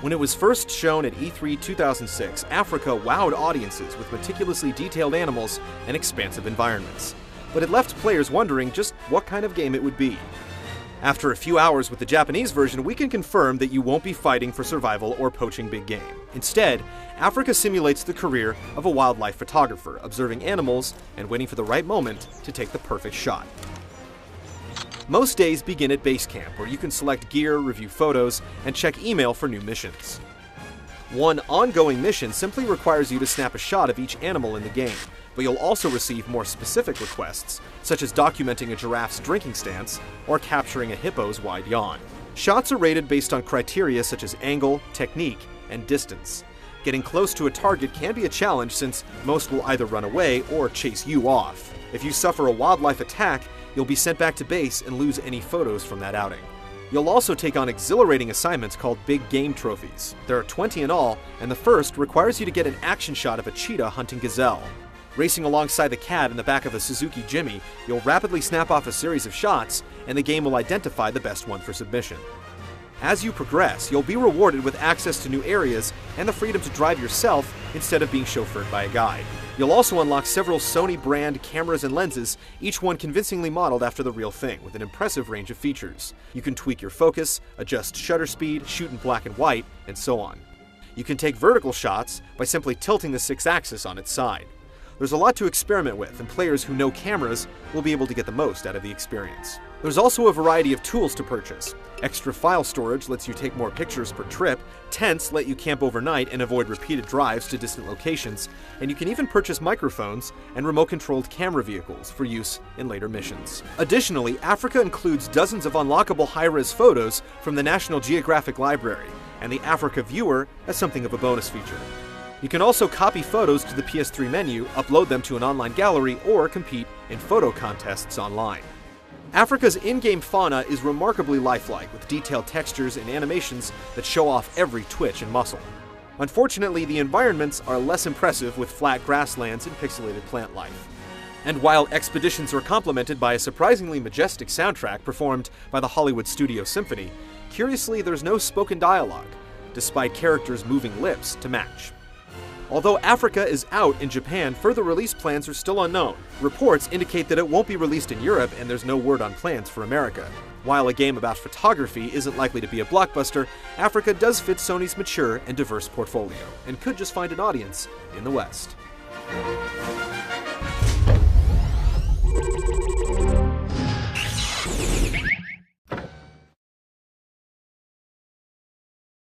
When it was first shown at E3 2006, Afrika wowed audiences with meticulously detailed animals and expansive environments. But it left players wondering just what kind of game it would be. After a few hours with the Japanese version, we can confirm that you won't be fighting for survival or poaching big game. Instead, Afrika simulates the career of a wildlife photographer, observing animals and waiting for the right moment to take the perfect shot. Most days begin at base camp, where you can select gear, review photos, and check email for new missions. One ongoing mission simply requires you to snap a shot of each animal in the game, but you'll also receive more specific requests, such as documenting a giraffe's drinking stance or capturing a hippo's wide yawn. Shots are rated based on criteria such as angle, technique, and distance. Getting close to a target can be a challenge since most will either run away or chase you off. If you suffer a wildlife attack, you'll be sent back to base and lose any photos from that outing. You'll also take on exhilarating assignments called Big Game Trophies. There are 20 in all, and the first requires you to get an action shot of a cheetah hunting gazelle. Racing alongside the cat in the back of a Suzuki Jimmy, you'll rapidly snap off a series of shots, and the game will identify the best one for submission. As you progress, you'll be rewarded with access to new areas and the freedom to drive yourself instead of being chauffeured by a guide. You'll also unlock several Sony brand cameras and lenses, each one convincingly modeled after the real thing, with an impressive range of features. You can tweak your focus, adjust shutter speed, shoot in black and white, and so on. You can take vertical shots by simply tilting the 6-axis on its side. There's a lot to experiment with, and players who know cameras will be able to get the most out of the experience. There's also a variety of tools to purchase. Extra file storage lets you take more pictures per trip, tents let you camp overnight and avoid repeated drives to distant locations, and you can even purchase microphones and remote-controlled camera vehicles for use in later missions. Additionally, Afrika includes dozens of unlockable high-res photos from the National Geographic Library, and the Afrika Viewer as something of a bonus feature. You can also copy photos to the PS3 menu, upload them to an online gallery, or compete in photo contests online. Afrika's in-game fauna is remarkably lifelike, with detailed textures and animations that show off every twitch and muscle. Unfortunately, the environments are less impressive with flat grasslands and pixelated plant life. And while expeditions are complemented by a surprisingly majestic soundtrack performed by the Hollywood Studio Symphony, curiously there's no spoken dialogue, despite characters moving lips to match. Although Afrika is out in Japan, further release plans are still unknown. Reports indicate that it won't be released in Europe, and there's no word on plans for America. While a game about photography isn't likely to be a blockbuster, Afrika does fit Sony's mature and diverse portfolio, and could just find an audience in the West.